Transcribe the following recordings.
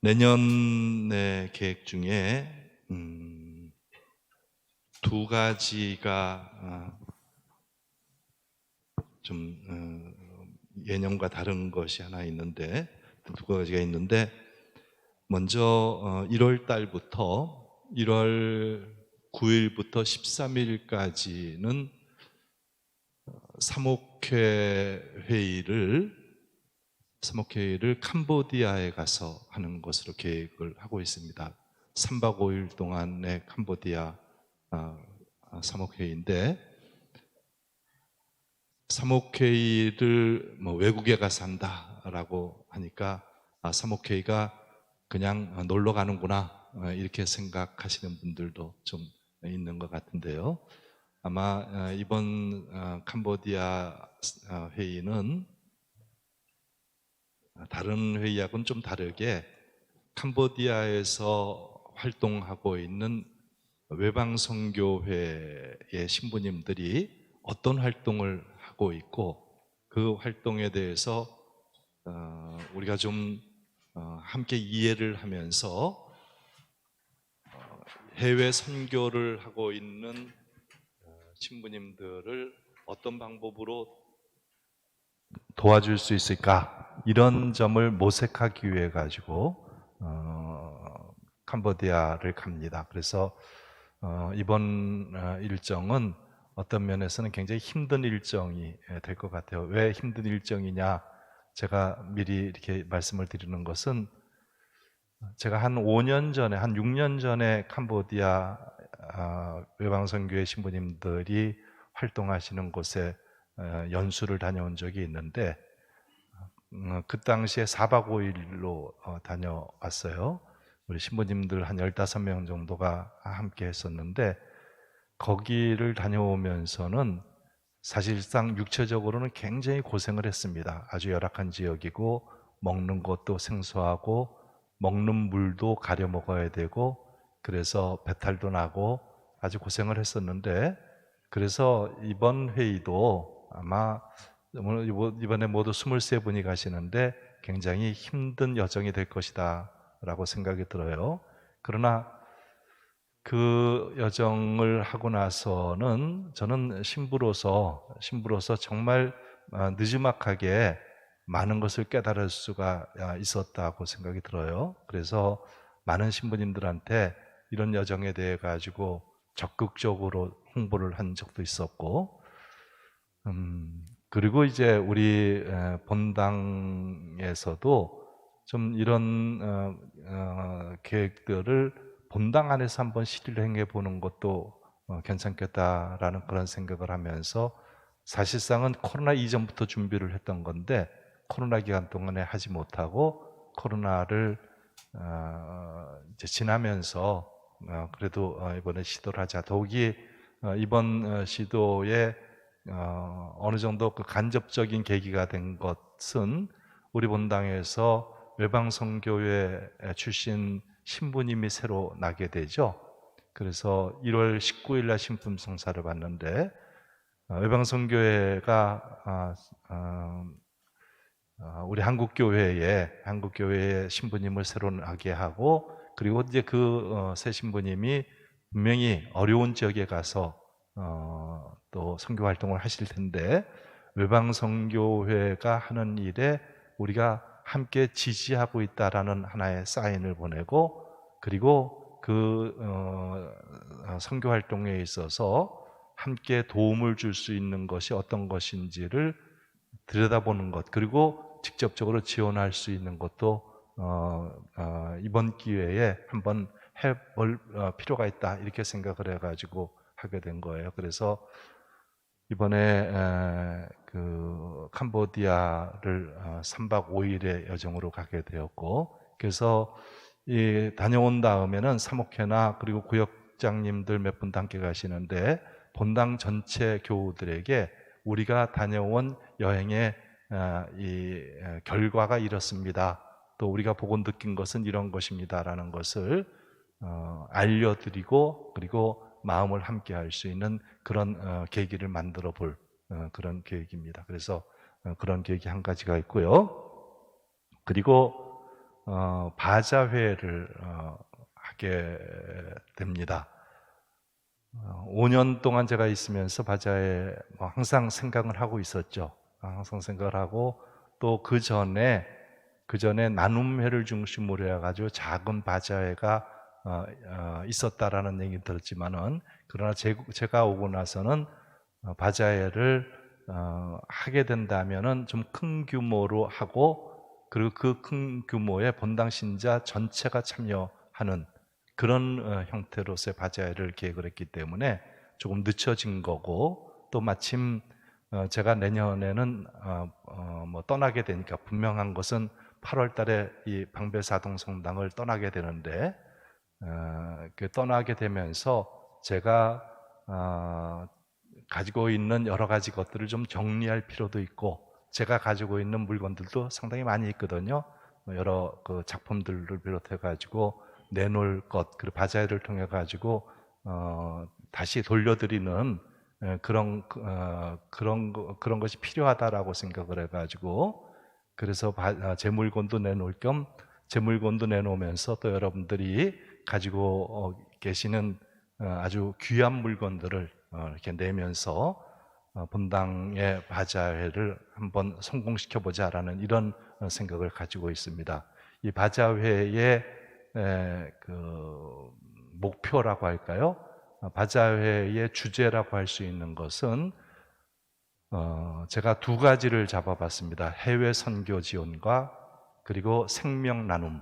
내년의 계획 중에 두 가지가 좀 예년과 다른 것이 하나 있는데, 두 가지가 있는데, 먼저 1월 달부터 1월 9일부터 13일까지는 사목회의를 캄보디아에 가서 하는 것으로 계획을 하고 있습니다. 3박 5일 동안의 캄보디아 사목회의인데, 사목회의를 외국에 가서 한다라고 하니까 사목회의가 그냥 놀러 가는구나 이렇게 생각하시는 분들도 좀 있는 것 같은데요. 아마 이번 캄보디아 회의는 다른 회의하고는 좀 다르게 캄보디아에서 활동하고 있는 외방선교회의 신부님들이 어떤 활동을 하고 있고, 그 활동에 대해서 우리가 좀 함께 이해를 하면서 해외 선교를 하고 있는 신부님들을 어떤 방법으로 도와줄 수 있을까, 이런 점을 모색하기 위해 가지고 캄보디아를 갑니다. 그래서 이번 일정은 어떤 면에서는 굉장히 힘든 일정이 될 것 같아요. 왜 힘든 일정이냐, 제가 미리 이렇게 말씀을 드리는 것은, 제가 한 5년 전에, 한 6년 전에 캄보디아 외방선교회 신부님들이 활동하시는 곳에 연수를 다녀온 적이 있는데, 그 당시에 4박 5일로 다녀왔어요. 우리 신부님들 한 15명 정도가 함께 했었는데, 거기를 다녀오면서는 사실상 육체적으로는 굉장히 고생을 했습니다. 아주 열악한 지역이고, 먹는 것도 생소하고, 먹는 물도 가려 먹어야 되고, 그래서 배탈도 나고 아주 고생을 했었는데, 그래서 이번 회의도 아마 이번에 모두 23분이 가시는데 굉장히 힘든 여정이 될 것이다 라고 생각이 들어요. 그러나 그 여정을 하고 나서는 저는 신부로서 정말 느지막하게 많은 것을 깨달을 수가 있었다고 생각이 들어요. 그래서 많은 신부님들한테 이런 여정에 대해 가지고 적극적으로 홍보를 한 적도 있었고, 그리고 이제 우리 본당에서도 좀 이런 계획들을 본당 안에서 한번 실행해 보는 것도 괜찮겠다라는 그런 생각을 하면서, 사실상은 코로나 이전부터 준비를 했던 건데 코로나 기간 동안에 하지 못하고, 코로나를 이제 지나면서 그래도 이번에 시도를 하자. 더욱이 이번 시도에 어느 정도 그 간접적인 계기가 된 것은, 우리 본당에서 외방선교회 출신 신부님이 새로 나게 되죠. 그래서 1월 19일 날 신품성사를 받는데, 외방선교회가 우리 한국교회에 신부님을 새로 나게 하고, 그리고 이제 그 새 신부님이 분명히 어려운 지역에 가서 또 선교 활동을 하실 텐데, 외방선교회가 하는 일에 우리가 함께 지지하고 있다라는 하나의 사인을 보내고, 그리고 그 선교 활동에 있어서 함께 도움을 줄 수 있는 것이 어떤 것인지를 들여다보는 것, 그리고 직접적으로 지원할 수 있는 것도 이번 기회에 한번 해볼 필요가 있다, 이렇게 생각을 해가지고 하게 된 거예요. 그래서 이번에 그 캄보디아를 3박 5일의 여정으로 가게 되었고, 그래서 다녀온 다음에는 사목회나 그리고 구역장님들 몇 분 함께 가시는데, 본당 전체 교우들에게 우리가 다녀온 여행의 이 결과가 이렇습니다, 또 우리가 보고 느낀 것은 이런 것입니다라는 것을 알려드리고, 그리고 마음을 함께 할 수 있는 그런 계기를 만들어 볼 그런 계획입니다. 그래서 그런 계획이 한 가지가 있고요. 그리고 바자회를 하게 됩니다. 5년 동안 제가 있으면서 바자회 항상 생각을 하고 있었죠. 항상 생각을 하고 또 그 전에 나눔회를 중심으로 해가지고 작은 바자회가 있었다라는 얘기 들었지만은 그러나 제가 오고 나서는 바자회를 하게 된다면은 좀 큰 규모로 하고 그리고 그 큰 규모의 본당 신자 전체가 참여하는 그런 형태로서의 바자회를 계획을 했기 때문에 조금 늦춰진 거고 또 마침 제가 내년에는 떠나게 되니까 분명한 것은 8월 달에 이 방배사동 성당을 떠나게 되는데 그 떠나게 되면서 제가 가지고 있는 여러 가지 것들을 좀 정리할 필요도 있고 제가 가지고 있는 물건들도 상당히 많이 있거든요. 여러 그 작품들을 비롯해 가지고 내놓을 것 그리고 바자회를 통해 가지고 다시 돌려드리는 그런 것이 필요하다라고 생각을 해가지고 그래서 제 물건도 내놓을 겸 제 물건도 내놓으면서 또 여러분들이 가지고 계시는 아주 귀한 물건들을 이렇게 내면서 본당의 바자회를 한번 성공시켜 보자라는 이런 생각을 가지고 있습니다. 이 바자회의 그 목표라고 할까요? 바자회의 주제라고 할 수 있는 것은 제가 두 가지를 잡아봤습니다. 해외 선교 지원과 그리고 생명 나눔.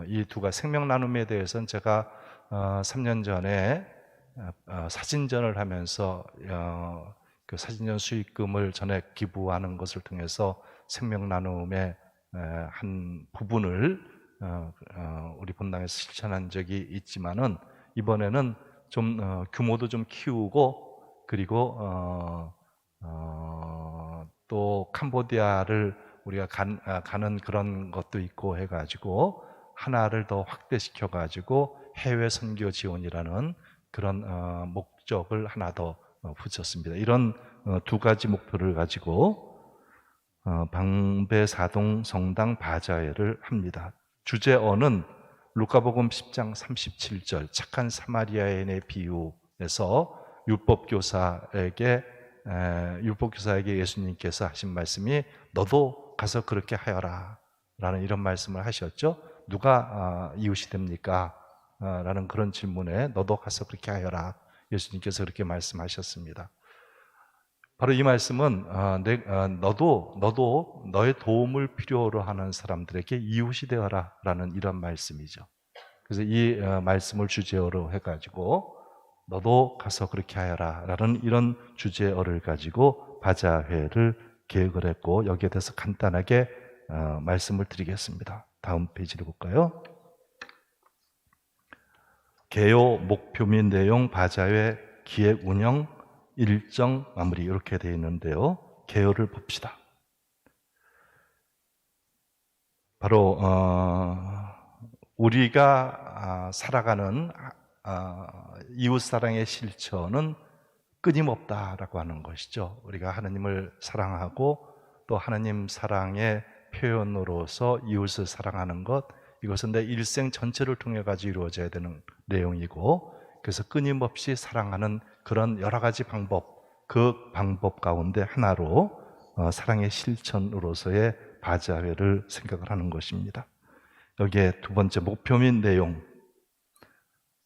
이 두 가지 생명 나눔에 대해서는 제가 3년 전에 사진전을 하면서 그 사진전 수익금을 전액 기부하는 것을 통해서 생명 나눔의 한 부분을 우리 본당에서 실천한 적이 있지만은 이번에는 좀 규모도 좀 키우고 그리고 또 캄보디아를 우리가 가는 그런 것도 있고 해가지고 하나를 더 확대시켜 가지고 해외 선교 지원이라는 그런 목적을 하나 더 붙였습니다. 이런 두 가지 목표를 가지고 방배사동 성당 바자회를 합니다. 주제어는 루카복음 10장 37절 착한 사마리아인의 비유에서 율법교사에게 예수님께서 하신 말씀이 너도 가서 그렇게 하여라 라는 이런 말씀을 하셨죠. 누가 이웃이 됩니까? 라는 그런 질문에 너도 가서 그렇게 하여라 예수님께서 그렇게 말씀하셨습니다. 바로 이 말씀은 너도 너의 도움을 필요로 하는 사람들에게 이웃이 되어라 라는 이런 말씀이죠. 그래서 이 말씀을 주제어로 해가지고 너도 가서 그렇게 하여라 라는 이런 주제어를 가지고 바자회를 계획을 했고 여기에 대해서 간단하게 말씀을 드리겠습니다. 다음 페이지를 볼까요? 개요, 목표 및 내용, 바자회, 기획, 운영, 일정, 마무리 이렇게 되어 있는데요. 개요를 봅시다. 바로 우리가 살아가는 이웃사랑의 실천은 끊임없다라고 하는 것이죠. 우리가 하나님을 사랑하고 또 하나님 사랑의 표현으로서 이웃을 사랑하는 것 이것은 내 일생 전체를 통해 가지고 이루어져야 되는 내용이고 그래서 끊임없이 사랑하는 그런 여러 가지 방법 그 방법 가운데 하나로 사랑의 실천으로서의 바자회를 생각을 하는 것입니다. 여기에 두 번째 목표 및 내용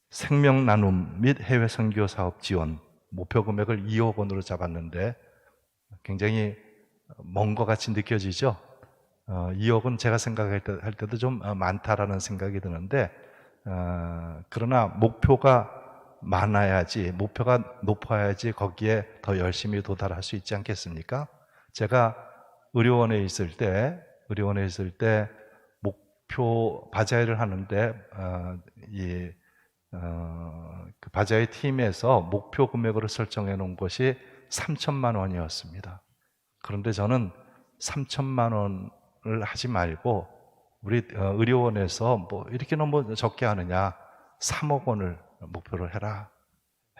생명 나눔 및 해외 선교 사업 지원 목표 금액을 2억 원으로 잡았는데 굉장히 먼 것 같이 느껴지죠. 2억은 제가 생각할 때도 좀 많다라는 생각이 드는데 그러나 목표가 많아야지 목표가 높아야지 거기에 더 열심히 도달할 수 있지 않겠습니까? 제가 의료원에 있을 때 목표 바자회를 하는데 그 바자회 팀에서 목표 금액으로 설정해 놓은 것이 3천만 원이었습니다. 그런데 저는 3천만 원을 하지 말고 우리 의료원에서 뭐 이렇게 너무 적게 하느냐 3억 원을 목표를 해라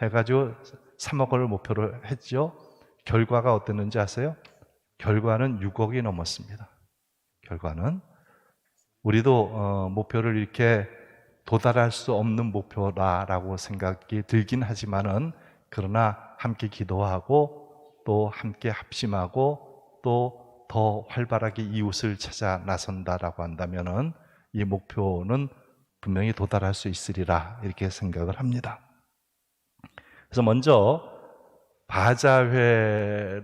해가지고 3억 원을 목표로 했죠. 결과가 어땠는지 아세요? 결과는 6억이 넘었습니다. 결과는 우리도 목표를 이렇게 도달할 수 없는 목표라고 생각이 들긴 하지만은, 그러나 함께 기도하고 또 함께 합심하고 또 더 활발하게 이웃을 찾아 나선다라고 한다면은 이 목표는 분명히 도달할 수 있으리라, 이렇게 생각을 합니다. 그래서 먼저 바자회를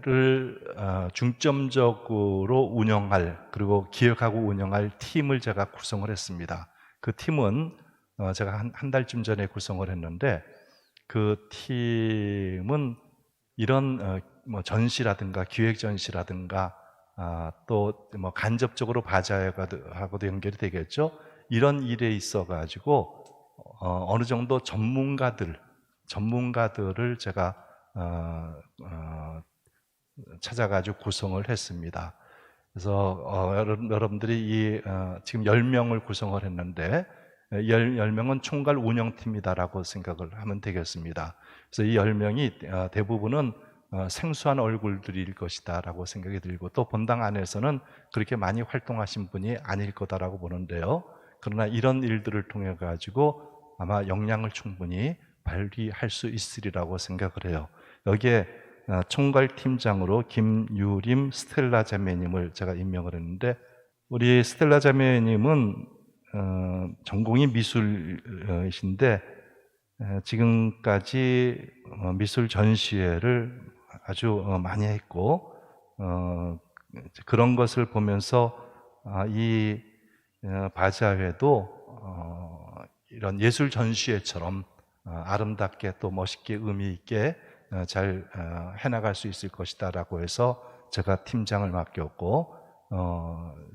중점적으로 운영할, 그리고 기획하고 운영할 팀을 제가 구성을 했습니다. 그 팀은 제가 한 달쯤 전에 구성을 했는데, 그 팀은 이런 뭐 전시라든가 기획 전시라든가 또 뭐 간접적으로 바자회하고도 연결이 되겠죠. 이런 일에 있어 가지고 어느 정도 전문가들을 제가 찾아가지고 구성을 했습니다. 그래서 여러분들이 지금 10명을 구성을 했는데, 10명은 총괄 운영팀이다라고 생각을 하면 되겠습니다. 그래서 이 10명이 대부분은 생소한 얼굴들일 것이다라고 생각이 들고, 또 본당 안에서는 그렇게 많이 활동하신 분이 아닐 거다라고 보는데요. 그러나 이런 일들을 통해 가지고 아마 역량을 충분히 발휘할 수 있으리라고 생각을 해요. 여기에 총괄팀장으로 김유림 스텔라 자매님을 제가 임명을 했는데, 우리 스텔라 자매님은 전공이 미술이신데 지금까지 미술 전시회를 아주 많이 했고, 그런 것을 보면서 이 바자회도 이런 예술 전시회처럼 아름답게 또 멋있게 의미 있게 잘 해나갈 수 있을 것이다라고 해서 제가 팀장을 맡겼고,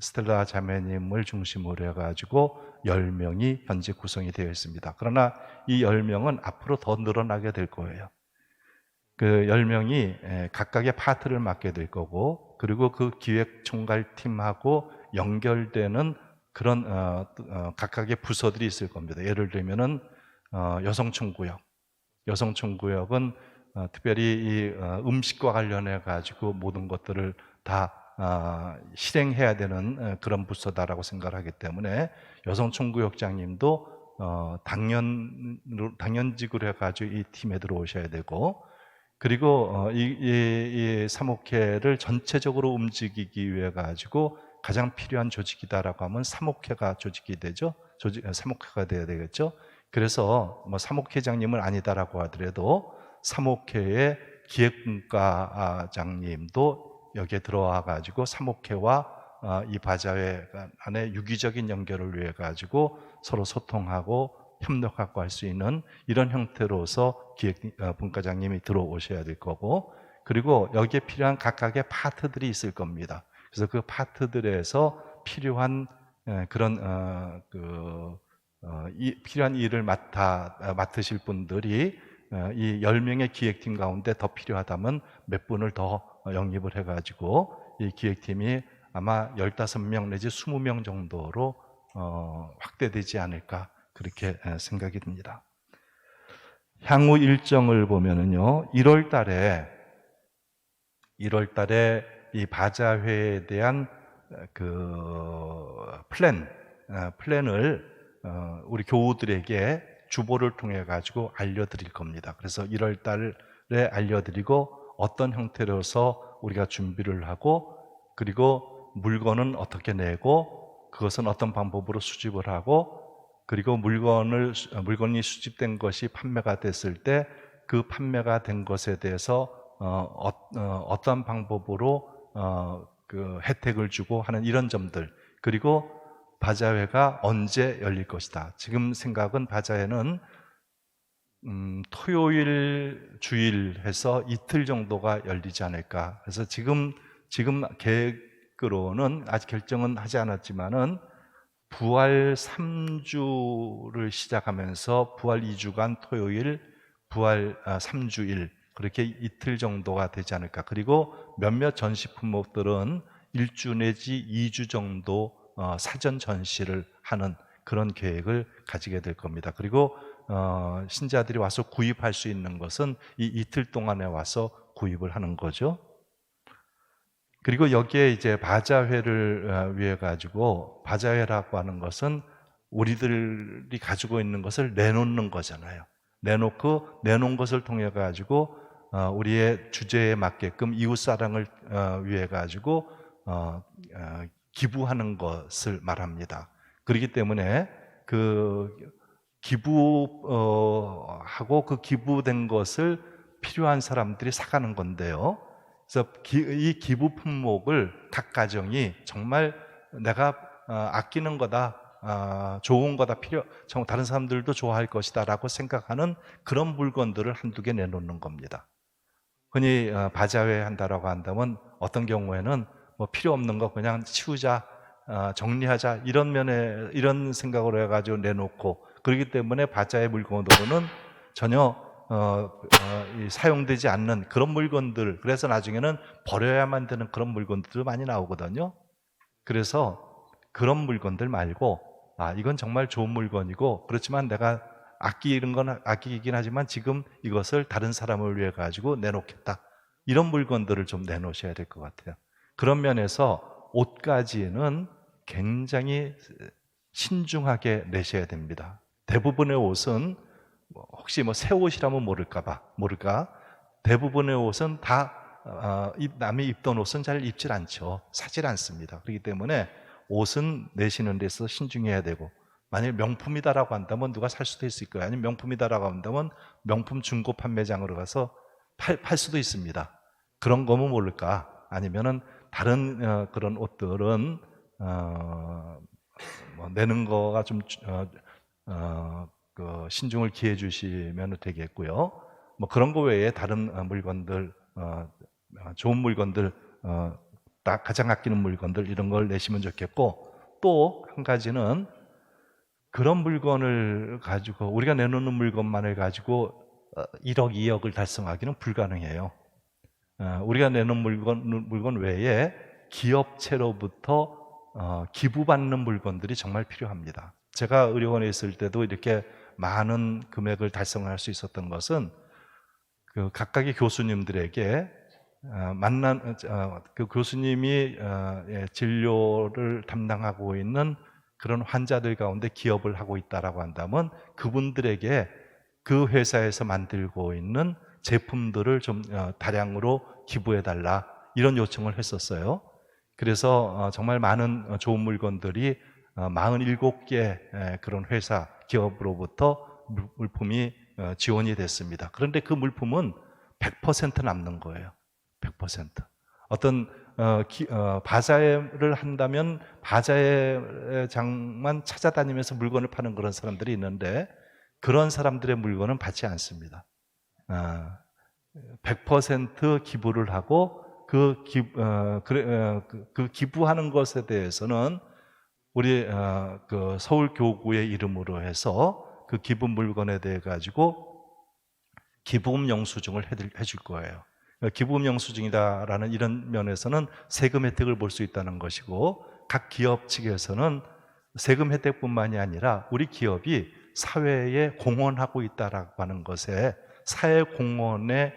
스텔라 자매님을 중심으로 해가지고 10명이 현재 구성이 되어 있습니다. 그러나 이 10명은 앞으로 더 늘어나게 될 거예요. 그 10명이 각각의 파트를 맡게 될 거고, 그리고 그 기획총괄팀하고 연결되는 그런 각각의 부서들이 있을 겁니다. 예를 들면은 여성촌구역은 특별히 이 음식과 관련해 가지고 모든 것들을 다 실행해야 되는 그런 부서다라고 생각을 하기 때문에, 여성총구역장님도 당연직으로 해가지고 이 팀에 들어오셔야 되고, 그리고 이 사목회를 전체적으로 움직이기 위해 가지고 가장 필요한 조직이다라고 하면 사목회가 조직이 되죠. 사목회가 돼야 되겠죠. 그래서 뭐 사목회장님은 아니다라고 하더라도 사목회의 기획분과장님도 여기에 들어와 가지고 사목회와 이 바자회 안에 유기적인 연결을 위해 가지고 서로 소통하고 협력하고 할 수 있는 이런 형태로서 기획분과장님이 들어오셔야 될 거고, 그리고 여기에 필요한 각각의 파트들이 있을 겁니다. 그래서 그 파트들에서 필요한 그런 필요한 일을 맡으실 분들이 이 10명의 기획팀 가운데 더 필요하다면 몇 분을 더 영입을 해가지고 이 기획팀이 아마 15명 내지 20명 정도로 확대되지 않을까, 그렇게 생각이 듭니다. 향후 일정을 보면은요, 1월 달에 이 바자회에 대한 그 플랜을 우리 교우들에게 주보를 통해 가지고 알려드릴 겁니다. 그래서 1월 달에 알려드리고, 어떤 형태로서 우리가 준비를 하고, 그리고 물건은 어떻게 내고, 그것은 어떤 방법으로 수집을 하고, 그리고 물건이 수집된 것이 판매가 됐을 때 그 판매가 된 것에 대해서 어떤 방법으로 그 혜택을 주고 하는 이런 점들, 그리고 바자회가 언제 열릴 것이다. 지금 생각은 바자회는 토요일 주일 해서 이틀 정도가 열리지 않을까. 그래서 지금 계획으로는 아직 결정은 하지 않았지만은 부활 3주를 시작하면서 부활 2주간 토요일, 부활 3주일, 그렇게 이틀 정도가 되지 않을까. 그리고 몇몇 전시 품목들은 1주 내지 2주 정도 사전 전시를 하는 그런 계획을 가지게 될 겁니다. 그리고 신자들이 와서 구입할 수 있는 것은 이 이틀 동안에 와서 구입을 하는 거죠. 그리고 여기에 이제 바자회를 위해 가지고, 바자회라고 하는 것은 우리들이 가지고 있는 것을 내놓는 거잖아요. 내놓은 것을 통해 가지고 우리의 주제에 맞게끔 이웃 사랑을 위해 가지고 기부하는 것을 말합니다. 그렇기 때문에 그 기부하고 그 기부된 것을 필요한 사람들이 사가는 건데요. 그래서 이 기부 품목을 각 가정이 정말 내가 아끼는 거다, 좋은 거다, 다른 사람들도 좋아할 것이다 라고 생각하는 그런 물건들을 한두 개 내놓는 겁니다. 흔히 바자회 한다라고 한다면 어떤 경우에는 뭐 필요 없는 거 그냥 치우자, 정리하자, 이런 생각으로 해가지고 내놓고, 그렇기 때문에 바자회 물건으로는 전혀 사용되지 않는 그런 물건들, 그래서 나중에는 버려야만 되는 그런 물건들도 많이 나오거든요. 그래서 그런 물건들 말고, 이건 정말 좋은 물건이고, 그렇지만 내가 아끼는 건 아끼긴 하지만 지금 이것을 다른 사람을 위해 가지고 내놓겠다, 이런 물건들을 좀 내놓으셔야 될 것 같아요. 그런 면에서 옷까지는 굉장히 신중하게 내셔야 됩니다. 대부분의 옷은, 혹시 새 옷이라면 모를까, 대부분의 옷은 다 남이 입던 옷은 잘 입질 않죠. 사질 않습니다. 그렇기 때문에 옷은 내시는 데서 신중해야 되고, 만약에 명품이다라고 한다면 누가 살 수도 있을 거예요. 아니면 명품이다라고 한다면 명품 중고 판매장으로 가서 팔 수도 있습니다. 그런 거면 모를까? 아니면은 다른 그런 옷들은 내는 거가 좀 신중을 기해 주시면 되겠고요. 그런 거 외에 다른 물건들, 좋은 물건들, 가장 아끼는 물건들, 이런 걸 내시면 좋겠고, 또 한 가지는 그런 물건을 가지고, 우리가 내놓는 물건만을 가지고 1억, 2억을 달성하기는 불가능해요. 우리가 내놓은 물건 외에 기업체로부터 기부받는 물건들이 정말 필요합니다. 제가 의료원에 있을 때도 이렇게 많은 금액을 달성할 수 있었던 것은 그 각각의 교수님들에게 그 교수님이 진료를 담당하고 있는 그런 환자들 가운데 기업을 하고 있다라고 한다면 그분들에게 그 회사에서 만들고 있는 제품들을 좀 다량으로 기부해달라, 이런 요청을 했었어요. 그래서 정말 많은 좋은 물건들이 47개 그런 회사, 기업으로부터 물품이 지원이 됐습니다. 그런데 그 물품은 100% 남는 거예요. 100%. 어떤 바자회를 한다면 바자회장만 찾아다니면서 물건을 파는 그런 사람들이 있는데, 그런 사람들의 물건은 받지 않습니다. 100% 기부를 하고, 그 기부하는 것에 대해서는 우리 그 서울교구의 이름으로 해서 그 기부 물건에 대해 가지고 기부금 영수증을 해줄 거예요. 기부금 영수증이다라는 이런 면에서는 세금 혜택을 볼 수 있다는 것이고, 각 기업 측에서는 세금 혜택뿐만이 아니라 우리 기업이 사회에 공헌하고 있다라고 하는 것에, 사회 공헌의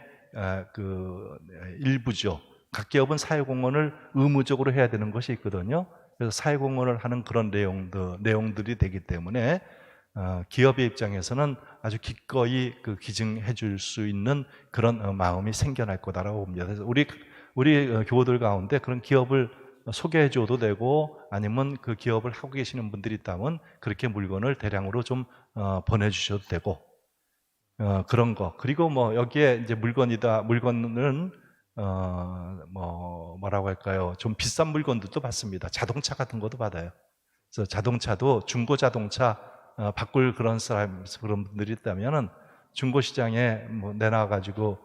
그 일부죠. 각 기업은 사회 공헌을 의무적으로 해야 되는 것이 있거든요. 그래서 사회 공헌을 하는 그런 내용들이 되기 때문에 기업의 입장에서는 아주 기꺼이 기증해 줄 수 있는 그런 마음이 생겨날 거다라고 봅니다. 그래서 우리 교우들 가운데 그런 기업을 소개해 줘도 되고, 아니면 그 기업을 하고 계시는 분들이 있다면 그렇게 물건을 대량으로 좀 보내 주셔도 되고, 그런 거. 그리고 여기에 이제 물건은 뭐라고 할까요? 좀 비싼 물건들도 받습니다. 자동차 같은 것도 받아요. 그래서 자동차도 중고 자동차 바꿀 그런 분들이 있다면은 중고 시장에 내놔가지고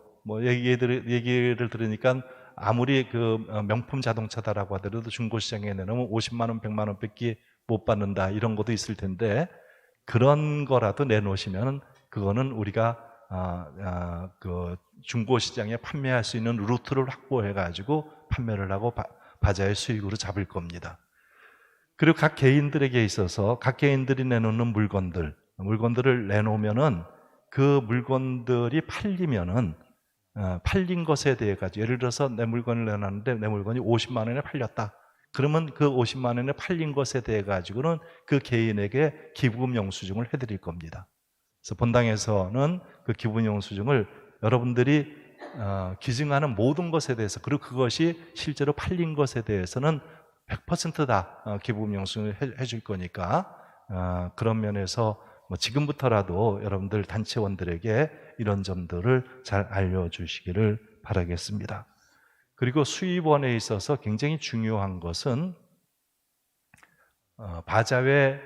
얘기를 들으니까 아무리 그 명품 자동차다라고 하더라도 중고 시장에 내놓으면 50만 원, 100만 원밖에 못 받는다, 이런 것도 있을 텐데, 그런 거라도 내놓으시면 그거는 우리가 그 중고 시장에 판매할 수 있는 루트를 확보해 가지고 판매를 하고 바자회 수익으로 잡을 겁니다. 그리고 각 개인들에게 있어서 각 개인들이 내놓는 물건들을 내놓으면은 그 물건들이 팔리면은 팔린 것에 대해 가지고 예를 들어서 내 물건을 내놨는데 내 물건이 50만 원에 팔렸다. 그러면 그 50만 원에 팔린 것에 대해 가지고는 그 개인에게 기부금 영수증을 해드릴 겁니다. 그래서 본당에서는 그 기부금 영수증을 여러분들이 기증하는 모든 것에 대해서, 그리고 그것이 실제로 팔린 것에 대해서는 100%다 기부금 영수증을 해줄 거니까 그런 면에서 뭐 지금부터라도 여러분들 단체원들에게 이런 점들을 잘 알려주시기를 바라겠습니다. 그리고 수입원에 있어서 굉장히 중요한 것은 바자회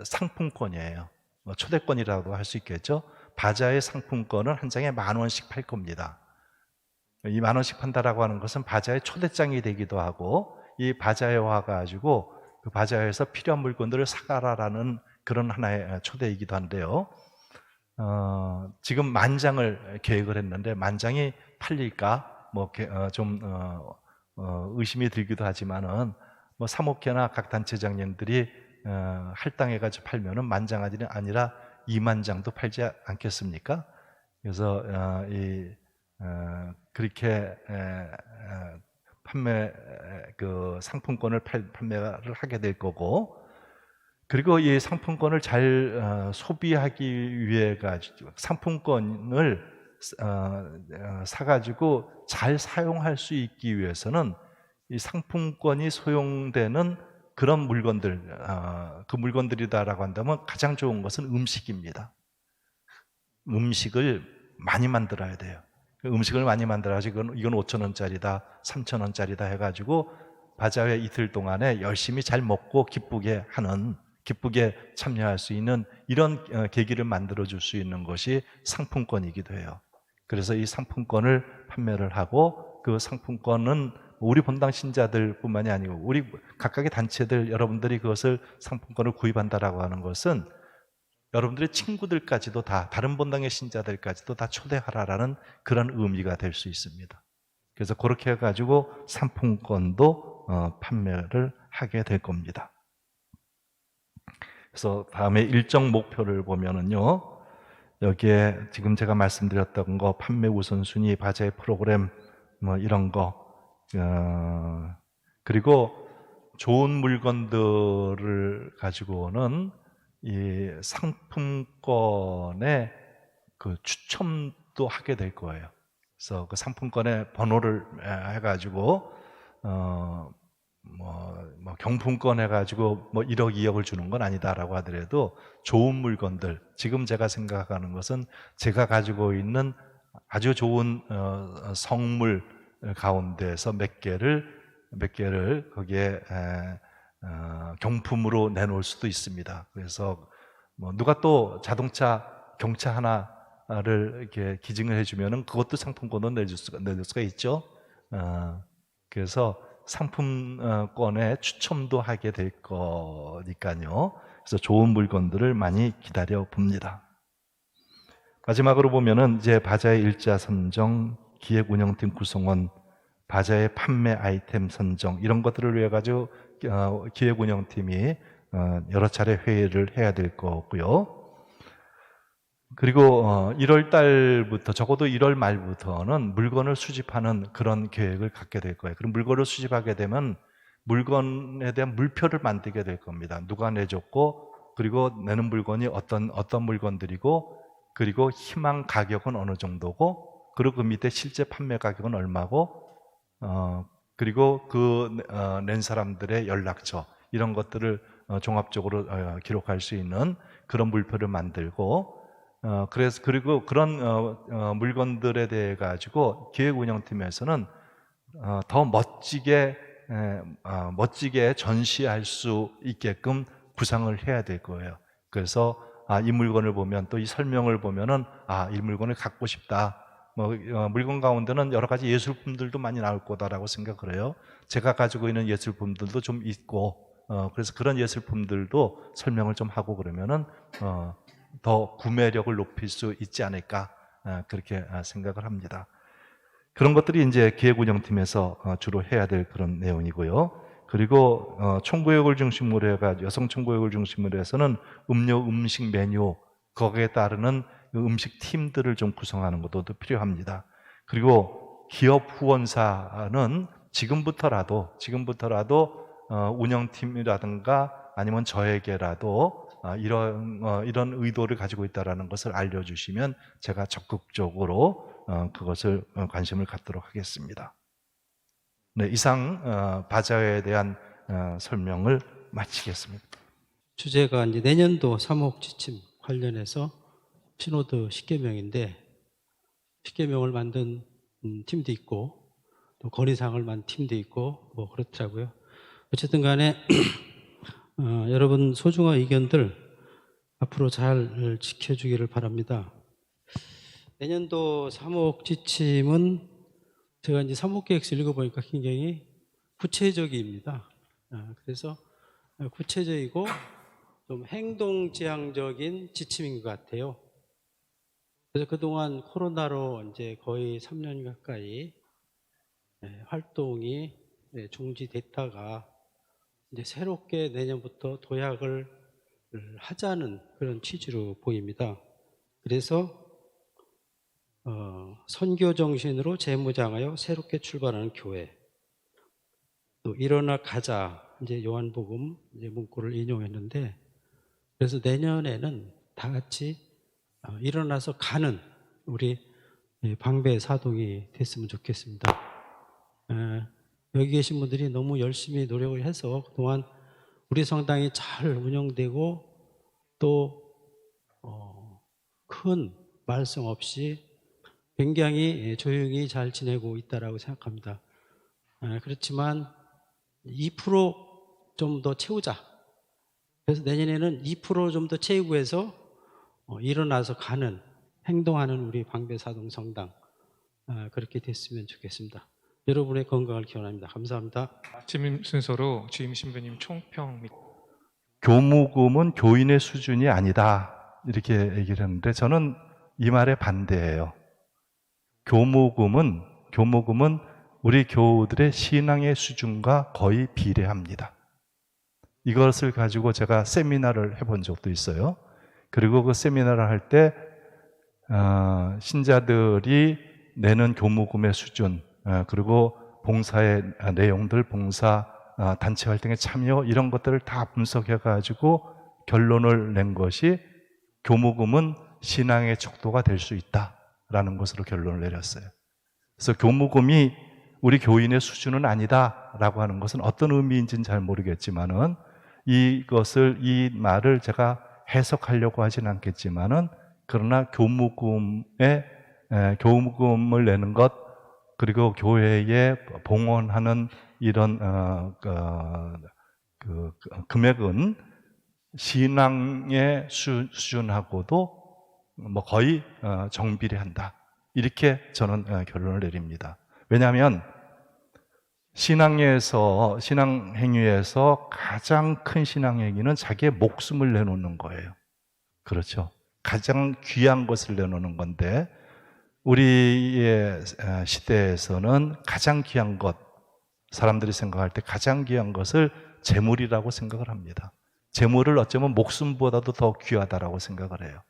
상품권이에요. 초대권이라고 할 수 있겠죠. 바자회 상품권은 한 장에 10,000원씩 팔 겁니다. 이 10,000원씩 판다라고 하는 것은 바자회 초대장이 되기도 하고, 이 바자회 와가지고 그 바자회에서 필요한 물건들을 사가라라는 그런 하나의 초대이기도 한데요. 지금 10,000장을 계획을 했는데 10,000장이 팔릴까 좀 의심이 들기도 하지만은 뭐 사목회나 각 단체장님들이 할당해가지고 팔면은 10,000장이 아니라 20,000장도 팔지 않겠습니까? 그래서 그렇게 판매 그 상품권을 판매를 하게 될 거고, 그리고 이 상품권을 잘 소비하기 위해 가지고 상품권을 사가지고 잘 사용할 수 있기 위해서는 이 상품권이 소용되는 그런 물건들, 그 물건들이다라고 한다면 가장 좋은 것은 음식입니다. 음식을 많이 만들어야 돼요. 음식을 많이 만들어가지고 이건 5,000원짜리다, 3,000원짜리다 해가지고 바자회 이틀 동안에 열심히 잘 먹고 기쁘게 참여할 수 있는 이런 계기를 만들어줄 수 있는 것이 상품권이기도 해요. 그래서 이 상품권을 판매를 하고, 그 상품권은 우리 본당 신자들뿐만이 아니고 우리 각각의 단체들, 여러분들이 그것을 상품권을 구입한다라고 하는 것은 여러분들의 친구들까지도 다, 다른 본당의 신자들까지도 다 초대하라라는 그런 의미가 될 수 있습니다. 그래서 그렇게 해가지고 상품권도 판매를 하게 될 겁니다. 그래서 다음에 일정 목표를 보면은요, 여기에 지금 제가 말씀드렸던 거, 판매 우선순위, 바자회 프로그램, 뭐 이런 거, 그리고 좋은 물건들을 가지고는 이 상품권에 그 추첨도 하게 될 거예요. 그래서 그 상품권에 번호를 해가지고 경품권 해가지고 1억, 2억을 주는 건 아니다라고 하더라도 좋은 물건들, 지금 제가 생각하는 것은 제가 가지고 있는 아주 좋은 성물 가운데서 몇 개를 거기에 경품으로 내놓을 수도 있습니다. 그래서 누가 또 자동차 경차 하나를 이렇게 기증을 해주면은 그것도 상품권으로 내줄 수가 있죠. 그래서 상품권에 추첨도 하게 될 거니까요. 그래서 좋은 물건들을 많이 기다려 봅니다. 마지막으로 보면은 이제 바자회 일자 선정, 기획 운영팀 구성원, 바자회 판매 아이템 선정, 이런 것들을 위해 가지고 기획 운영팀이 여러 차례 회의를 해야 될 거고요. 그리고 1월 달부터, 적어도 1월 말부터는 물건을 수집하는 그런 계획을 갖게 될 거예요. 그럼 물건을 수집하게 되면 물건에 대한 물표를 만들게 될 겁니다. 누가 내줬고, 그리고 내는 물건이 어떤 물건들이고, 그리고 희망 가격은 어느 정도고, 그리고 그 밑에 실제 판매 가격은 얼마고, 그리고 낸 사람들의 연락처, 이런 것들을 종합적으로 기록할 수 있는 그런 물표를 만들고, 그리고 그런 물건들에 대해 가지고 기획운영팀에서는 더 멋지게 전시할 수 있게끔 구상을 해야 될 거예요. 그래서 이 물건을 보면, 또 이 설명을 보면은 이 물건을 갖고 싶다. 물건 가운데는 여러 가지 예술품들도 많이 나올 거다라고 생각을 해요. 제가 가지고 있는 예술품들도 좀 있고, 그래서 그런 예술품들도 설명을 좀 하고 그러면은 더 구매력을 높일 수 있지 않을까, 그렇게 생각을 합니다. 그런 것들이 이제 기획운영팀에서 주로 해야 될 그런 내용이고요. 그리고 총구역을 중심으로 해가지고 여성 총구역을 중심으로 해서는 음식 메뉴, 거기에 따르는 음식 팀들을 좀 구성하는 것도 필요합니다. 그리고 기업 후원사는 지금부터라도 운영팀이라든가 아니면 저에게라도 이런 의도를 가지고 있다는 것을 알려주시면 제가 적극적으로 그것을 관심을 갖도록 하겠습니다. 네, 이상 바자회에 대한 설명을 마치겠습니다. 주제가 이제 내년도 사목 지침 관련해서 시노드 10계명인데 10계명을 만든 팀도 있고 또 건의사항을 만든 팀도 있고 뭐 그렇더라고요. 어쨌든 간에 여러분 소중한 의견들 앞으로 잘 지켜주기를 바랍니다. 내년도 사목 지침은 제가 이제 사목계획서 읽어보니까 굉장히 구체적입니다. 그래서 구체적이고 좀 행동지향적인 지침인 것 같아요. 그래서 그동안 코로나로 이제 거의 3년 가까이 활동이 중지됐다가 이제 새롭게 내년부터 도약을 하자는 그런 취지로 보입니다. 그래서 선교 정신으로 재무장하여 새롭게 출발하는 교회, 또 일어나 가자 이제 요한복음 이제 문구를 인용했는데, 그래서 내년에는 다 같이 일어나서 가는 우리 방배 사동이 됐으면 좋겠습니다. 여기 계신 분들이 너무 열심히 노력을 해서 그동안 우리 성당이 잘 운영되고 또 큰 말썽 없이 굉장히 조용히 잘 지내고 있다라고 생각합니다. 그렇지만 2% 좀 더 채우자. 그래서 내년에는 2% 좀 더 채우고 해서 일어나서 가는, 행동하는 우리 방배사동 성당 그렇게 됐으면 좋겠습니다. 여러분의 건강을 기원합니다. 감사합니다. 아침 순서로 주임 신부님 총평 및 교무금은 교인의 수준이 아니다 이렇게 얘기를 했는데 저는 이 말에 반대예요. 교무금은 우리 교우들의 신앙의 수준과 거의 비례합니다. 이것을 가지고 제가 세미나를 해본 적도 있어요. 그리고 그 세미나를 할 때 신자들이 내는 교무금의 수준, 그리고 봉사의 내용들, 봉사 단체 활동에 참여 이런 것들을 다 분석해 가지고 결론을 낸 것이 교무금은 신앙의 척도가 될 수 있다라는 것으로 결론을 내렸어요. 그래서 교무금이 우리 교인의 수준은 아니다라고 하는 것은 어떤 의미인지는 잘 모르겠지만은 이 말을 제가 해석하려고 하진 않겠지만은 그러나 교무금을 내는 것 그리고 교회에 봉헌하는 이런 금액은 신앙의 수준하고도 뭐 거의 정비례한다. 이렇게 저는 결론을 내립니다. 왜냐하면 신앙행위에서 가장 큰 신앙행위는 자기의 목숨을 내놓는 거예요. 그렇죠. 가장 귀한 것을 내놓는 건데 우리의 시대에서는 가장 귀한 것, 사람들이 생각할 때 가장 귀한 것을 재물이라고 생각을 합니다. 재물을 어쩌면 목숨보다도 더 귀하다라고 생각을 해요.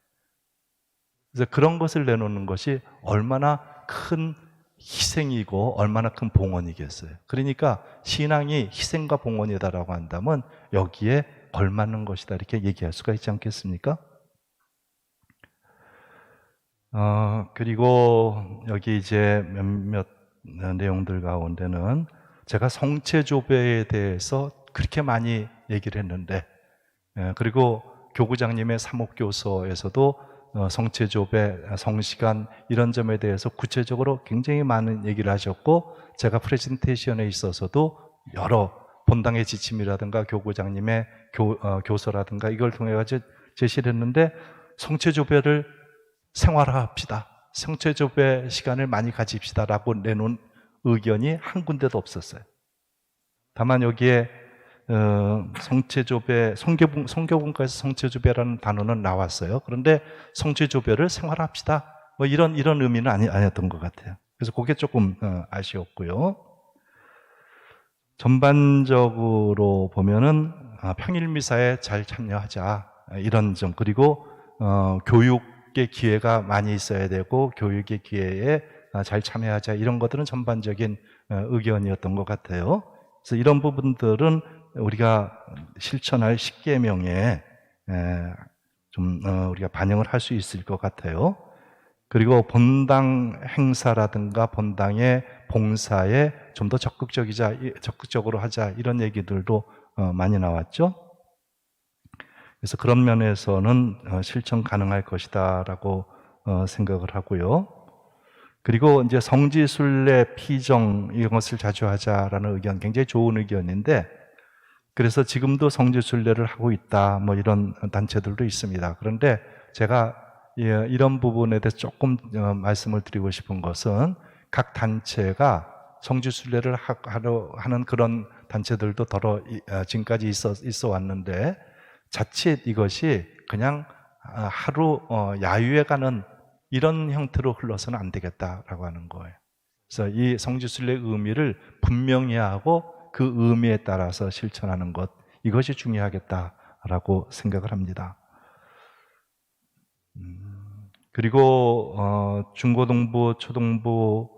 그래서 그런 것을 내놓는 것이 얼마나 큰 희생이고 얼마나 큰 봉헌이겠어요. 그러니까 신앙이 희생과 봉헌이다라고 한다면 여기에 걸맞는 것이다 이렇게 얘기할 수가 있지 않겠습니까? 그리고 여기 이제 몇몇 내용들 가운데는 제가 성체조배에 대해서 그렇게 많이 얘기를 했는데, 그리고 교구장님의 사목교서에서도 성체조배, 성시간 이런 점에 대해서 구체적으로 굉장히 많은 얘기를 하셨고, 제가 프레젠테이션에 있어서도 여러 본당의 지침이라든가 교구장님의 교서라든가 이걸 통해 가지고 제시를 했는데, 성체조배를 생활화합시다, 성체조배 시간을 많이 가집시다라고 내놓은 의견이 한 군데도 없었어요. 다만 여기에 성체조배, 성교분과에서 성체조배라는 단어는 나왔어요. 그런데 성체조배를 생활합시다, 뭐 이런 의미는 아니었던 것 같아요. 그래서 그게 조금 아쉬웠고요. 전반적으로 보면은 평일미사에 잘 참여하자 이런 점, 그리고 교육의 기회가 많이 있어야 되고 교육의 기회에 잘 참여하자, 이런 것들은 전반적인 의견이었던 것 같아요. 그래서 이런 부분들은 우리가 실천할 10계명에 좀 우리가 반영을 할 수 있을 것 같아요. 그리고 본당 행사라든가 본당의 봉사에 좀 더 적극적으로 하자, 이런 얘기들도 많이 나왔죠. 그래서 그런 면에서는 실천 가능할 것이다라고 생각을 하고요. 그리고 이제 성지순례, 피정, 이것을 자주 하자라는 의견, 굉장히 좋은 의견인데, 그래서 지금도 성지순례를 하고 있다, 뭐 이런 단체들도 있습니다. 그런데 제가 이런 부분에 대해서 조금 말씀을 드리고 싶은 것은, 각 단체가 성지순례를 하는 그런 단체들도 지금까지 있어 왔는데, 자칫 이것이 그냥 하루 야유회 가는 이런 형태로 흘러서는 안 되겠다라고 하는 거예요. 그래서 이 성지순례의 의미를 분명히 하고 그 의미에 따라서 실천하는 것, 이것이 중요하겠다라고 생각을 합니다. 그리고 중고등부, 초등부에서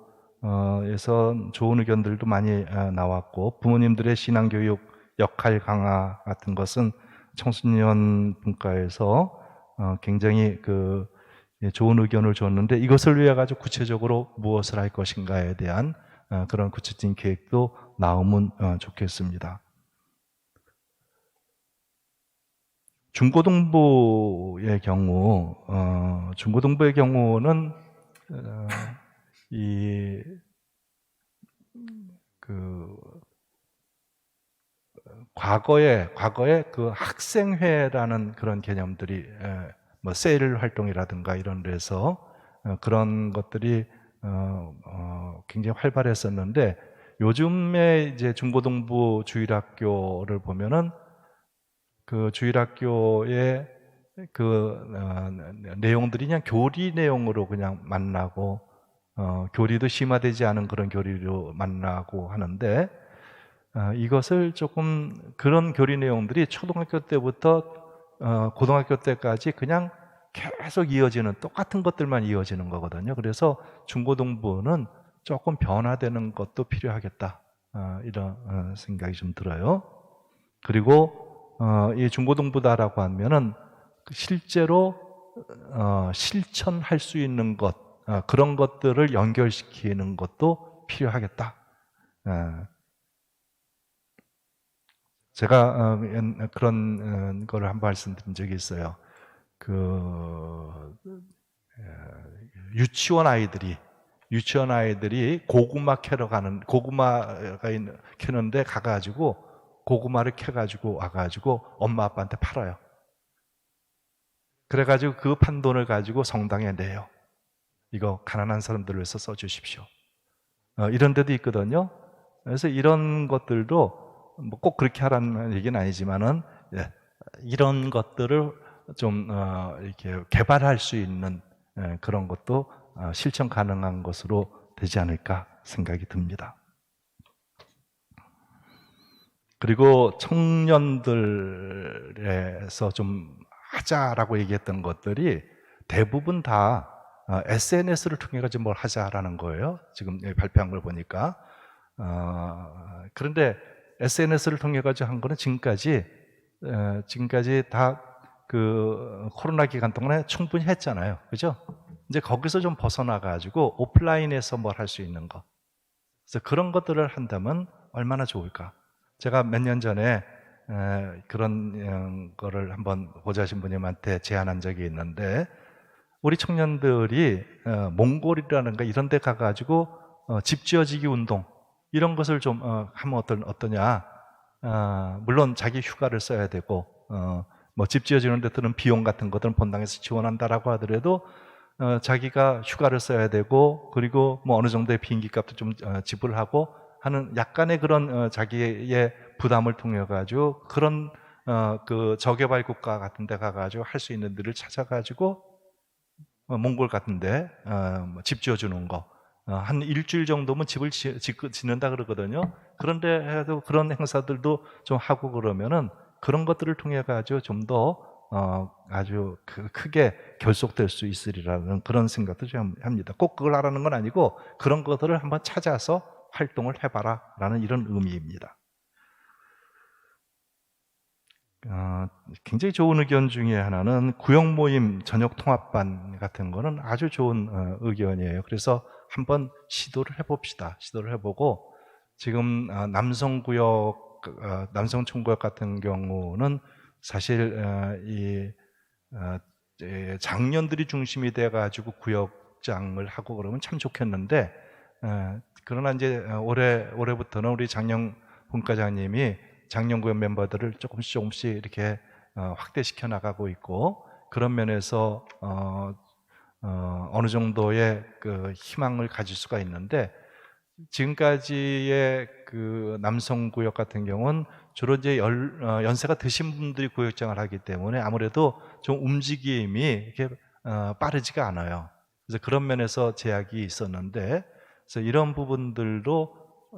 좋은 의견들도 많이 나왔고, 부모님들의 신앙교육 역할 강화 같은 것은 청소년 분과에서 굉장히 좋은 의견을 줬는데, 이것을 위해 가지고 구체적으로 무엇을 할 것인가에 대한 그런 구체적인 계획도 나오면 좋겠습니다. 중고등부의 경우는 과거에 그 학생회라는 그런 개념들이 뭐 세일 활동이라든가 이런 데서 그런 것들이 굉장히 활발했었는데, 요즘에 이제 중고등부 주일학교를 보면은 그 주일학교의 내용들이 그냥 교리 내용으로 그냥 만나고, 교리도 심화되지 않은 그런 교리로 만나고 하는데, 이것을 조금, 그런 교리 내용들이 초등학교 때부터 고등학교 때까지 그냥 계속 이어지는, 똑같은 것들만 이어지는 거거든요. 그래서 중고등부는 조금 변화되는 것도 필요하겠다, 이런 생각이 좀 들어요. 그리고 이 중고등부다라고 하면은 실제로 실천할 수 있는 것, 그런 것들을 연결시키는 것도 필요하겠다. 제가 그런 거를 한번 말씀드린 적이 있어요. 유치원 아이들이 고구마 고구마가 캐는데 가가지고 고구마를 캐가지고 와가지고 엄마 아빠한테 팔아요. 그래가지고 그 판 돈을 가지고 성당에 내요. 이거 가난한 사람들을 위해서 써주십시오. 이런 데도 있거든요. 그래서 이런 것들도 뭐 꼭 그렇게 하라는 얘기는 아니지만은, 이런 것들을 좀 이렇게 개발할 수 있는 그런 것도 실천 가능한 것으로 되지 않을까 생각이 듭니다. 그리고 청년들에서 좀 하자라고 얘기했던 것들이 대부분 다 SNS를 통해 가지고 뭘 하자라는 거예요. 지금 발표한 걸 보니까. 그런데 SNS를 통해 가지고 한 거는 지금까지 다 그 코로나 기간 동안에 충분히 했잖아요. 그죠? 이제 거기서 좀 벗어나 가지고 오프라인에서 뭘 할 수 있는 거. 그래서 그런 것들을 한다면 얼마나 좋을까? 제가 몇 년 전에 그런 거를 한번 보좌 신부님한테 제안한 적이 있는데, 우리 청년들이 몽골이라든가 이런 데 가가지고 집 지어지기 운동, 이런 것을 좀 하면 어떠냐. 물론 자기 휴가를 써야 되고, 뭐 집 지어지는 데 드는 비용 같은 것들은 본당에서 지원한다라고 하더라도 자기가 휴가를 써야 되고, 그리고 뭐 어느 정도의 비행기 값도 좀 지불하고 하는 약간의 그런 자기의 부담을 통해 가지고 그런 그 저개발 국가 같은 데 가가지고 할 수 있는 데를 찾아가지고 몽골 같은데 집 지어주는 거, 한 일주일 정도면 집을 짓는다 그러거든요. 그런데 해도 그런 행사들도 좀 하고 그러면은 그런 것들을 통해 가지고 좀 더 아주 크게 결속될 수 있으리라는 그런 생각도 좀 합니다. 꼭 그걸 하라는 건 아니고 그런 것들을 한번 찾아서 활동을 해봐라라는 이런 의미입니다. 굉장히 좋은 의견 중에 하나는 구역 모임 저녁 통합반 같은 거는 아주 좋은 의견이에요. 그래서 한번 시도를 해봅시다. 시도를 해보고 지금 남성구역, 남성총구역 같은 경우는 사실 장년들이 중심이 돼가지고 구역장을 하고 그러면 참 좋겠는데 그러나 이제 올해부터는 우리 장영 분과장님이 장년구역 멤버들을 조금씩 이렇게 확대시켜 나가고 있고 그런 면에서 어느 정도의 그 희망을 가질 수가 있는데 지금까지의 그 남성구역 같은 경우는 주로 이제 연세가 드신 분들이 구역장을 하기 때문에 아무래도 좀 움직임이 이렇게 빠르지가 않아요. 그래서 그런 면에서 제약이 있었는데 그래서 이런 부분들도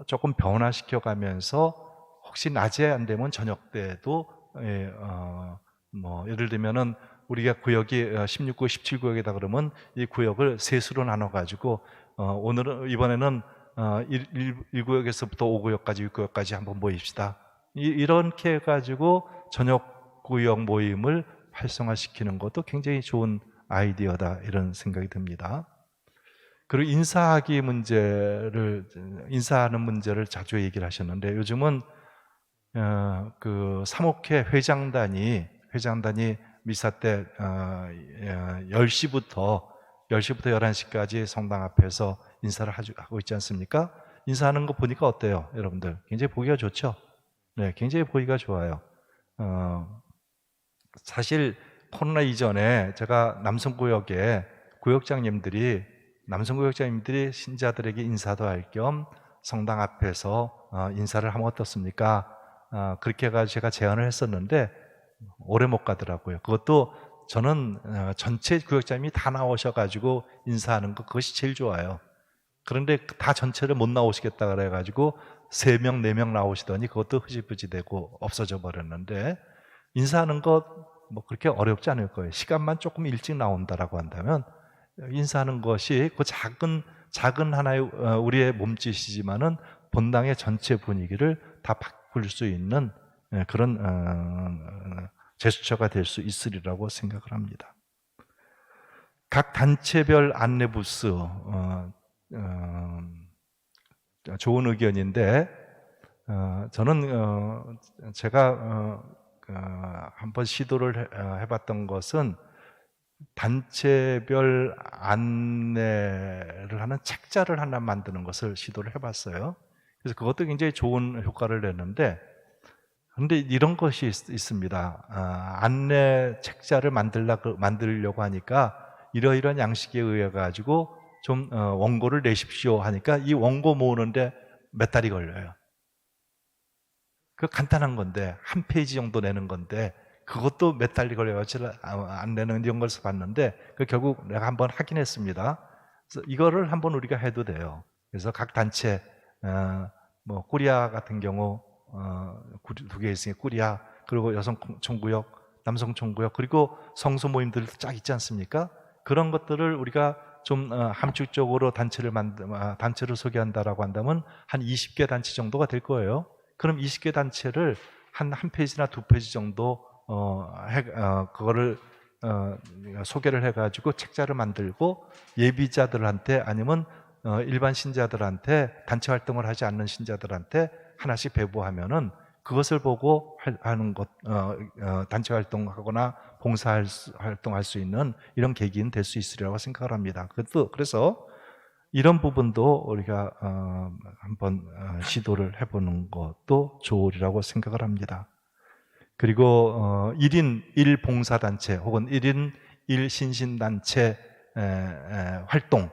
조금 변화시켜 가면서 혹시 낮에 안 되면 저녁 때도 예를 들면은 우리가 구역이 16구역, 17구역이다 그러면 이 구역을 세수로 나눠 가지고 이번에는 1구역에서부터 5구역까지 6구역까지 한번 모입시다. 이렇게 해가지고 저녁 구역 모임을 활성화시키는 것도 굉장히 좋은 아이디어다 이런 생각이 듭니다. 그리고 인사하는 문제를 자주 얘기를 하셨는데 요즘은 그 사목회 회장단이 미사 때 10시부터 11시까지 성당 앞에서 인사를 하고 있지 않습니까? 인사하는 거 보니까 어때요, 여러분들? 굉장히 보기가 좋죠? 네, 굉장히 보기가 좋아요. 사실 코로나 이전에 제가 남성구역장님들이 신자들에게 인사도 할 겸 성당 앞에서 인사를 하면 어떻습니까? 그렇게 해가지고 제가 제안을 했었는데 오래 못 가더라고요. 그것도 저는 전체 구역장님이 다 나오셔가지고 인사하는 거 그것이 제일 좋아요. 그런데 다 전체를 못 나오시겠다 그래가지고 3명, 4명 나오시더니 그것도 흐지부지되고 없어져 버렸는데 인사하는 것 뭐 그렇게 어렵지 않을 거예요. 시간만 조금 일찍 나온다라고 한다면 인사하는 것이 그 작은 하나의 우리의 몸짓이지만은 본당의 전체 분위기를 다 바꿀 수 있는 그런 제스처가 될 수 있으리라고 생각을 합니다. 각 단체별 안내 부스 좋은 의견인데 저는 제가 한번 시도를 해봤던 것은 단체별 안내를 하는 책자를 하나 만드는 것을 시도를 해봤어요. 그래서 그것도 굉장히 좋은 효과를 냈는데 그런데 이런 것이 있습니다. 안내 책자를 만들려고 하니까 이러이러한 양식에 의해 가지고 좀 원고를 내십시오 하니까 이 원고 모으는데 몇 달이 걸려요. 그 간단한 건데 한 페이지 정도 내는 건데 그것도 몇 달이 걸려가지고 안 내는 이런 걸 봤는데 결국 내가 한번 하긴 했습니다. 그래서 이거를 한번 우리가 해도 돼요. 그래서 각 단체 뭐 꾸리아 같은 경우 2개 있으니 꾸리아 그리고 여성총구역, 남성총구역 그리고 성소 모임들 쫙 있지 않습니까? 그런 것들을 우리가 좀 함축적으로 단체를 소개한다라고 한다면 한 20개 단체 정도가 될 거예요. 그럼 20개 단체를 한 페이지나 2페이지 정도 그거를 소개를 해가지고 책자를 만들고 예비자들한테 아니면 일반 신자들한테 단체 활동을 하지 않는 신자들한테 하나씩 배부하면은 그것을 보고 하는 것 단체 활동하거나 봉사 활동할 수 있는 이런 계기는 될 수 있으리라고 생각을 합니다. 그래서 이런 부분도 우리가 한번 시도를 해보는 것도 좋으리라고 생각을 합니다. 그리고 1인 1봉사단체 혹은 1인 1신신단체 활동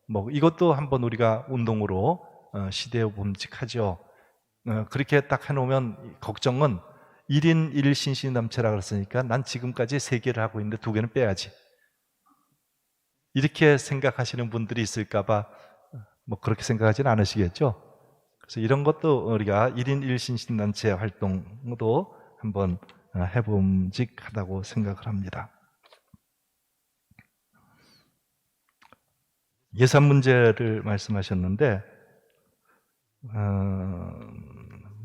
뭐 이것도 한번 우리가 운동으로 시대에 범직하죠. 그렇게 딱 해놓으면 걱정은 1인 1신신단체라고 그랬으니까 난 지금까지 3개를 하고 있는데 2개는 빼야지. 이렇게 생각하시는 분들이 있을까봐 뭐 그렇게 생각하지는 않으시겠죠. 그래서 이런 것도 우리가 1인 1신신단체 활동도 한번 해봄직하다고 생각을 합니다. 예산 문제를 말씀하셨는데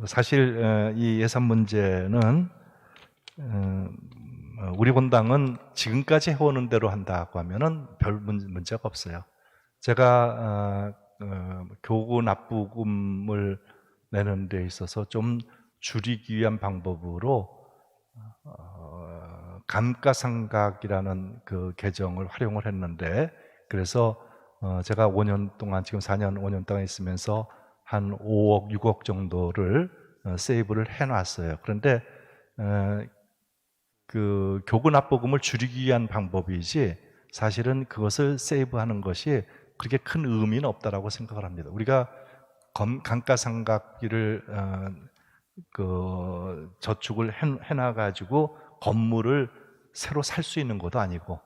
사실 이 예산 문제는 우리 본당은 지금까지 해오는 대로 한다고 하면은 별 문제가 없어요. 제가 교구 납부금을 내는 데 있어서 좀 줄이기 위한 방법으로 감가상각이라는 그 계정을 활용을 했는데, 그래서 제가 5년 동안, 지금 4년 5년 동안 있으면서 한 5억 6억 정도를 세이브를 해놨어요. 그런데 그 교구 납부금을 줄이기 위한 방법이지 사실은 그것을 세이브하는 것이 그렇게 큰 의미는 없다라고 생각을 합니다. 우리가 감가상각비를 그 저축을 해놔가지고 건물을 새로 살 수 있는 것도 아니고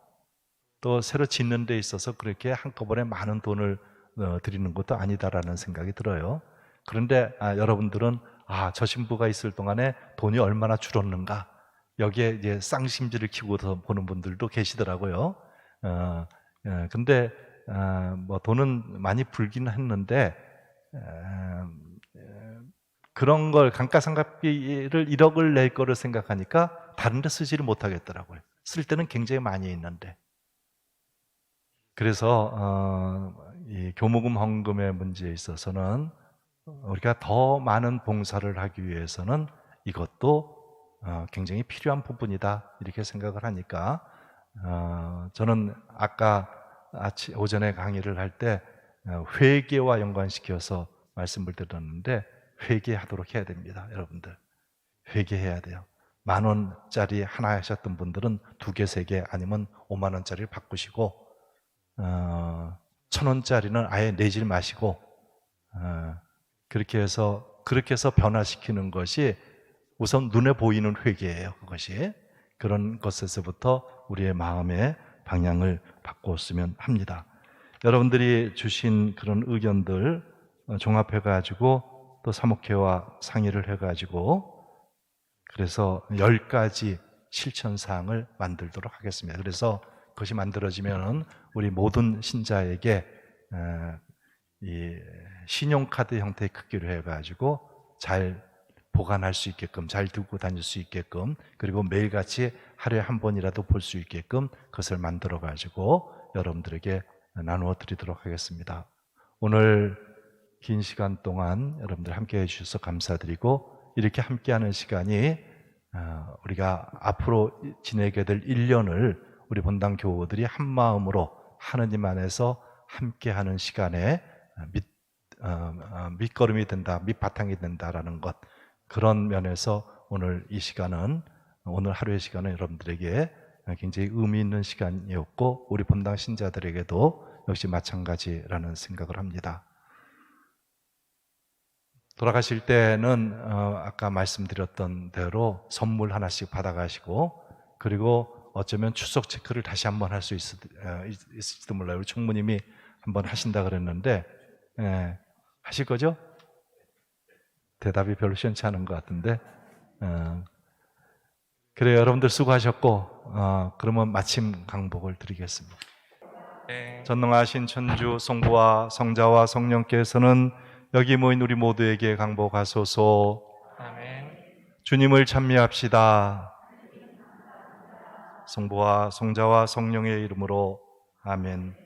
또 새로 짓는 데 있어서 그렇게 한꺼번에 많은 돈을 들이는 것도 아니다라는 생각이 들어요. 그런데 여러분들은 저 신부가 있을 동안에 돈이 얼마나 줄었는가, 여기에 이제 쌍심지를 키고서 보는 분들도 계시더라고요. 근데 뭐 돈은 많이 불긴 했는데 그런 걸 감가상각비를 1억을 낼 거를 생각하니까 다른 데 쓰지를 못하겠더라고요. 쓸 때는 굉장히 많이 있는데. 그래서 이 교무금 헌금의 문제에 있어서는 우리가 더 많은 봉사를 하기 위해서는 이것도 굉장히 필요한 부분이다, 이렇게 생각을 하니까 저는 아까 오전에 강의를 할 때 회계와 연관시켜서 말씀을 드렸는데, 회계하도록 해야 됩니다. 여러분들 회계해야 돼요. 10,000원짜리 하나 하셨던 분들은 2개, 3개 아니면 5만 원짜리를 바꾸시고 1,000원짜리는 아예 내질 마시고 그렇게 해서 변화시키는 것이 우선 눈에 보이는 회계예요. 그것이 그런 것에서부터 우리의 마음의 방향을 바꿨으면 합니다. 여러분들이 주신 그런 의견들 종합해가지고 또 사목회와 상의를 해가지고 그래서 10가지 실천사항을 만들도록 하겠습니다. 그래서 그것이 만들어지면 우리 모든 신자에게 이 신용카드 형태의 크기로 해가지고 잘 보관할 수 있게끔, 잘 들고 다닐 수 있게끔, 그리고 매일같이 하루에 한 번이라도 볼 수 있게끔 그것을 만들어가지고 여러분들에게 나누어 드리도록 하겠습니다. 오늘 긴 시간 동안 여러분들 함께 해주셔서 감사드리고, 이렇게 함께하는 시간이 우리가 앞으로 지내게 될 1년을 우리 본당 교우들이 한 마음으로 하느님 안에서 함께하는 시간에 밑거름이 된다, 밑바탕이 된다라는 것, 그런 면에서 오늘 이 시간은, 오늘 하루의 시간은 여러분들에게 굉장히 의미 있는 시간이었고 우리 본당 신자들에게도 역시 마찬가지라는 생각을 합니다. 돌아가실 때는 아까 말씀드렸던 대로 선물 하나씩 받아가시고, 그리고 어쩌면 추석 체크를 다시 한번 할 수 있을지도 몰라요. 우리 총무님이 한번 하신다 그랬는데 하실 거죠? 대답이 별로 시원치 않은 것 같은데 그래요. 여러분들 수고하셨고 그러면 마침 강복을 드리겠습니다. 네. 전능하신 천주 성부와 성자와 성령께서는 여기 모인 우리 모두에게 강복하소서. 아멘. 주님을 찬미합시다. 성부와 성자와 성령의 이름으로 아멘.